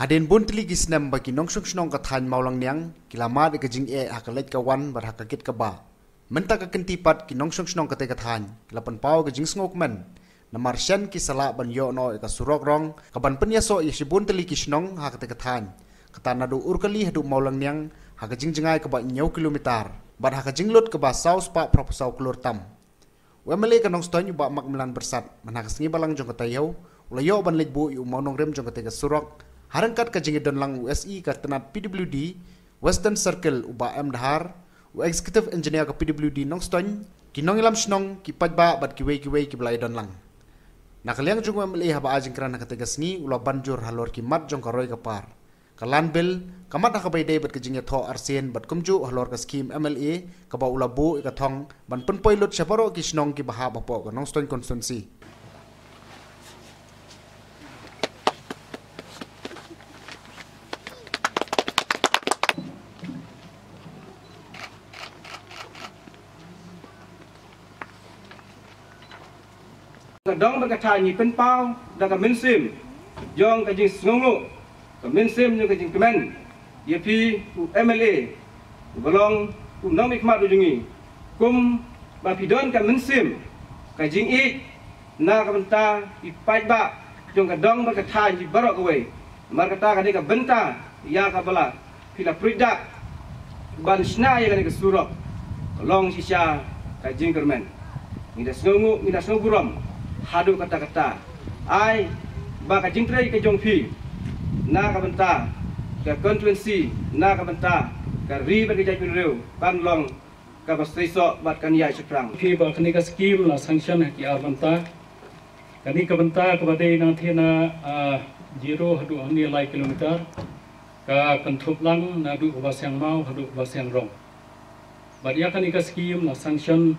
Hadin bun tili gisnam bagi nongsung snong kathan maulang niang kilamat ke jing hakalet kawan bar hakakit ka ba. Menta ka kentipat ki nongsung snong kate kathan kilapan pau ke jing snok men. Namar syan ki sala ban yo no ka surok rong kaban penyaso i bun tili kisnong hakate kathan. Kata nadu urkali hadu maulang niang hakajing jengai ka ba nyau kilometer. Bar hakajing lut ka ba saus pa propasau klur tam. Wemele ka nong stoy ba makmelan bersat manhakas ngi balang jong katayaw ulayo ban letbu yu maunong rem jong kate ka surok. Harangkat kajing don lang USI ka tenat PWD Western Circle uba M Dahar u Executive Engineer ka PWD Nongstoy kinong ilam snong ki padba bat kiwei ki belai don lang. Nakaliang jung meli haba ajing kerana kategas ni ula banjur halor ki mat jong karoy ka par. Kalan bil kamat hakabay day bat kajing tho arsen bat kumju halor ka scheme MLA ka ba ula bu ka thong ban penpoilot syaparo ki snong ki baha bapo ka Nongstoy constituency. Dong berkata ni penpau dah ke mensim jong ke jing ngonglo ke mensim jong ke jing kemen YP MLA belong nong mikmat ujungi kum ba pidon ke mensim ke jing I na ke benta ipai ba jong ke dong berkata ni barok away mar kata ke ke benta ya ka bala pila pridak ban sna ya ke surok long sisa ke jing kermen ni dah ngongguram hadu kata-kata ai baka jingtrai ke jongpi na ka benta ke constituency na ka benta ke ri ba ke jai pinreu ban long ka basaiso bat kan ya seprang phi ba khani ka scheme la sanction ki ar benta kani ka benta ka badai nang thena 0 hadu ani lai kilometer ka kantup lang na du ba siang mau hadu ba siang rong ba ya kani ka scheme la sanction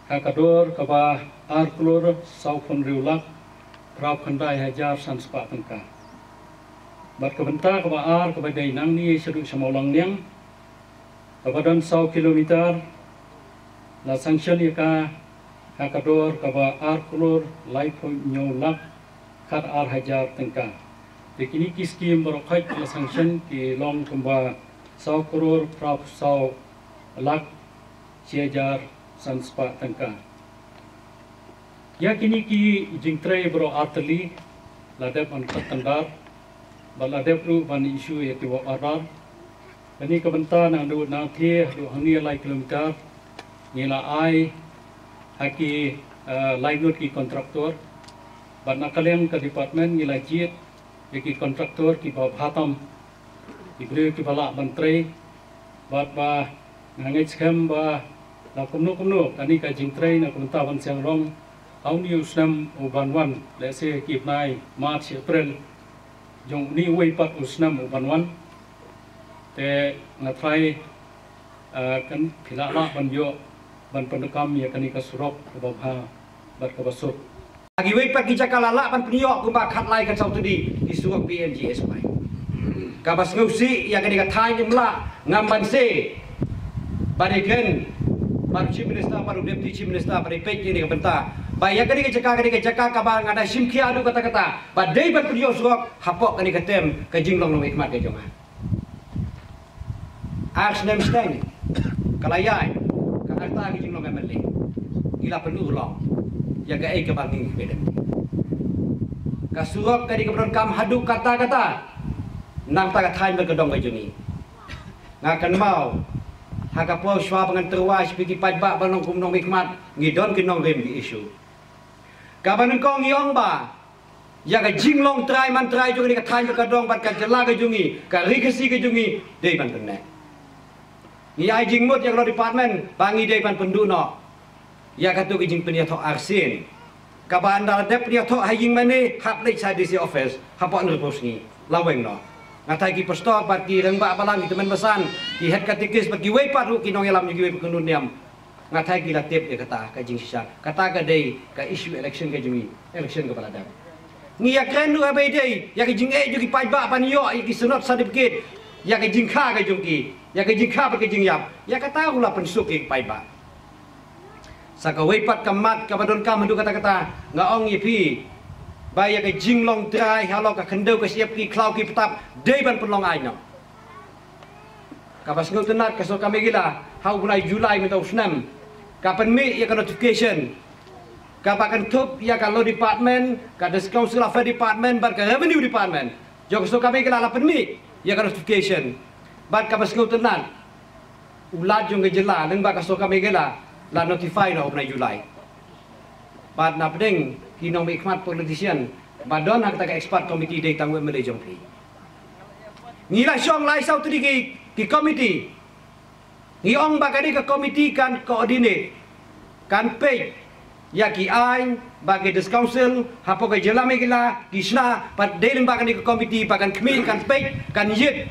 Kakador kaba arklor saupun riulak prap khandai hajar sanspa tangka. Bat kabenta kaba ar kaba dai nang ni sedu samaulang niang kaba dan 100 kilometer la sanction ka kakador kaba arklor lai point nyolak khat ar hajar tangka. Dekini ki scheme barokai la sanction ki long kamba 100 crore prap 100 lakh hajar sanspa tangka. Ya kini ki jingtrai bro atli ladep an katandar baladep ru ban isu ya tiwa arar kani kabenta nang du na the du hangi lai kilometer ngila ai haki lai nut ki kontraktor ban nakaleng ka department ngila jit ki kontraktor ki ba bhatam ibru ki bala menteri bat ba ngangai scam ba la kumno kani ka jingtrai na kumta ban siang rong au ni usnam uban wan le se kip nai march april jong ni wei pat usnam uban wan te na trai kan phila la ban yo ban pandakam ya kani ka surok ba bha bat ka basuk agi wei pat ki cakala la ban pniyo ku ba khat lai kan sau tudi di surok PNGS bai ka bas ngusi ya kani ka thai jumla ngam ban se bariken baru Chief Minister, baru Deputy Chief Minister, baru pek ini ke benta. Bayar kani ke cakap kabar ngada simki adu kata-kata. Badai berperiuk suap hapok kani ketem ke jinglong long hikmat ke jongan. Aks nem steng. Kalayai ke harta ke jinglong MLA. Gila penuh long. Ya ke ke banging beda. Kasuap kani ke kam hadu kata-kata. Nam tak thain berkedong ke jungi. Ngakan mau hakapo shwa pangan terwas pigi pajba banong kumnong mikmat ngidon kinong rem di isu kaban kong yong ba ya ka jinglong trai man trai jungi ka thain ka dong bat ka jela ka jungi ka rikasi ka jungi dei ban kene ni ai jingmut ya lo department bangi dei ban penduno ya ka tu ki jing penia tho arsin kaban dal dep penia tho haying mane hap lei sa DC office hapon repos ni laweng no ngatai ki postok bat ki rengba balang ki teman besan ki het katikis bat ki wei pat ru ki nong elam ki wei kunun niam ngatai ki latip ya kata ka jing sisa kata ka dei ka isu election ka jungi election ka balada ni ya kren du abai dei ya ki jing e ju ki pai ba pan yo ki sunot certificate ya ki jing kha ka jungi ya ki jing kha ba ki jing yap ya kata ula pensuk ki pai ba saka wei pat kamat ka badon kam du kata-kata ngaong yipi Baya ke jing long trai halo ka kendau ke siap ki klau ki petap dei ban penlong ai no. Kapas ngau tenat kasok kami gila hau bunai Julai mentau senam. Kapan mi ya ka notification. Kapakan tup ya ka law department, ka des council affair department, bar ka revenue department. Jo kasok kami gila 8 mi ya ka notification. Bar kapas ngau tenat ulat jong ke jela nang ba kasok kami gila la notify no bunai Julai. Bar na pedeng kinong hikmat politician badon hak tak expert committee day tangwe mele jong pi ngila syong lai sau tu ki committee ni ong bagadi ke committee kan coordinate kan pay ya ki ai bagi des council hapo ke jela megila kisna pat day ling bagadi ke committee bagan kmi kan pay kan yit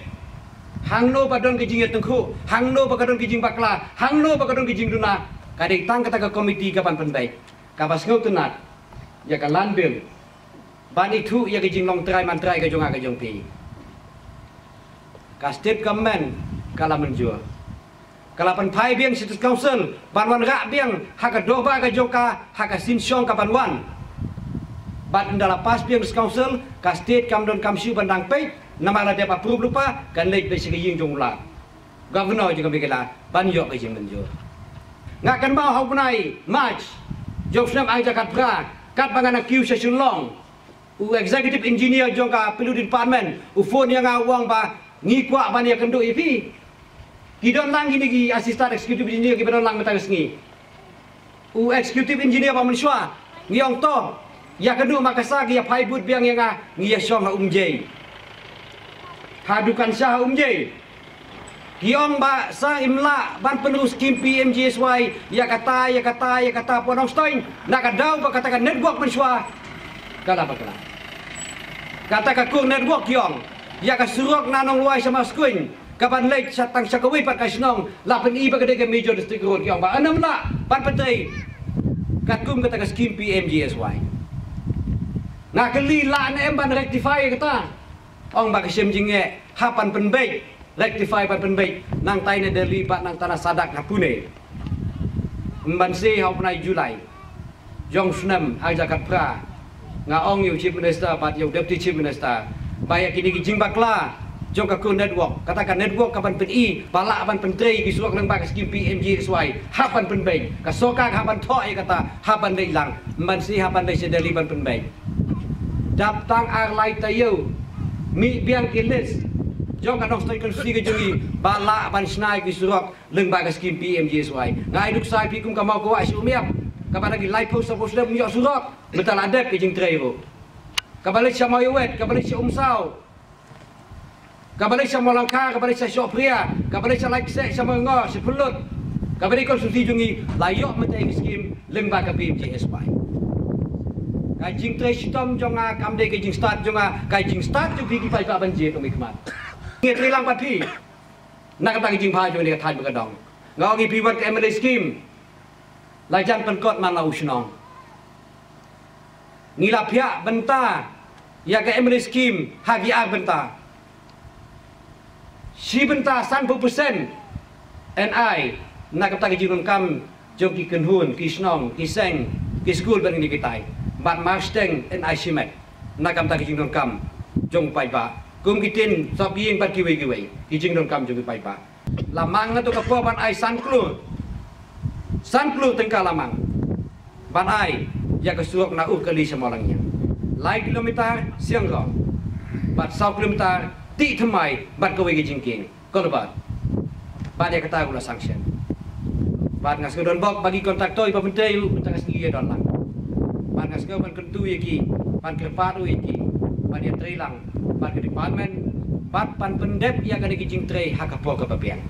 hangno badon ke jing tengku hangno bagadon ke jing bakla hangno bagadon ke jing duna kadek tang kata ke committee kapan penbai kapas ngau tenat ya ka landbil ban itu ya ke jing long trai man trai ke jong aga jong pi ka state government kala menjua kala pan pai biang city council ban wan ra biang haka doba ke joka haka sin syong ka ban wan ban ndala pas biang council ka state kam don kam shu bandang pe nama la depa approve lupa kan lek be sigi jing jong la governor juga begila ban yo ke jing menjua ngakan mau hau punai march jok snap ai jakat pra kat pangan kiu session long u executive engineer jongka pelu department u phone yang awang ba ngi kwa ban ya kendu ipi kidon lang gini gi assistant executive engineer ki badon lang mata ngi u executive engineer ba menswa ngi ong to ya kendu makasa gi ya pai but biang yang ngi ya song umje hadukan sah umje Kiong ba sa imla ban penerus kim PMGSY ya kata ponong stoin nakadaw ba katakan network menswa kala ba kala kata ka kung network kiong ya ka surok nanong luai sama skuin kapan lek satang sakawi pat kasnong lapen iba ka de major district road kiong ba anam la ban patay kakum kata ka skim PMGSY nakali la na ban rectify kata ong ba kasim jinge hapan penbei rectify pan penbaik nang taine deli pak nang tanah sadak ngapune mbanse hau penai Julai jong snam ajakat pra ngaong yu chief minister pat yu deputy chief minister baya kini ki jing bakla jong ka kun network katakan network kapan pen i balak ban pentri ki suak nang bak skim PMGSY hapan penbaik ka soka hapan thoi kata hapan dei lang mbanse hapan dei deli ban penbaik daptang arlai tayu mi biang kilis jong kanong stay konstitusi ke jungi bala ban snai ki surok lembaga skim PMGSY ngai duk sai pi kum kamau ko ai umiap kapan lagi live post supposed to nyok surok betal adep ke jing trairo kabalik sa moyowet kabalik sa umsau kabalik sa molangka kabalik sa sopria kabalik sa like sa mongor sa pulut kabalik konstitusi jungi layok mentai skim lembaga PMGSY kai jing trai sitom jonga kamde ke jing start jonga kai jing start ju pi ki pai pa banjir to mikmat ngi trilang pati nak ta jing pha jo ni thai begadong ngau ngi piwat ke MLA scheme lai jan penkot man lau snong ngi la phia benta ya ke MLA scheme hagi a benta si benta 30% NI nak ta jing kam jong ki kenhun ki snong ki seng ki school ban ni kitai bat masteng NI simek nak ta jing kam jong pai ba kum kitin sop ying pat kiwe ki jing don kam jung pai pa lamang na to ka po ban ai san klu tengka lamang ban ai ya ka suok na kali semolangnya lai kilometer siang go bat 100 kilometer ti thamai bat kawe ki jing king ko bat ya kata gula sanction bat ngas don bok bagi kontraktor ipa mentei mentang sendiri don lang bat ngas ban kentu yaki ban kerpat yaki ban ya trilang bat ke department bat pan pendep ya ka dijing tray hakapo ka papian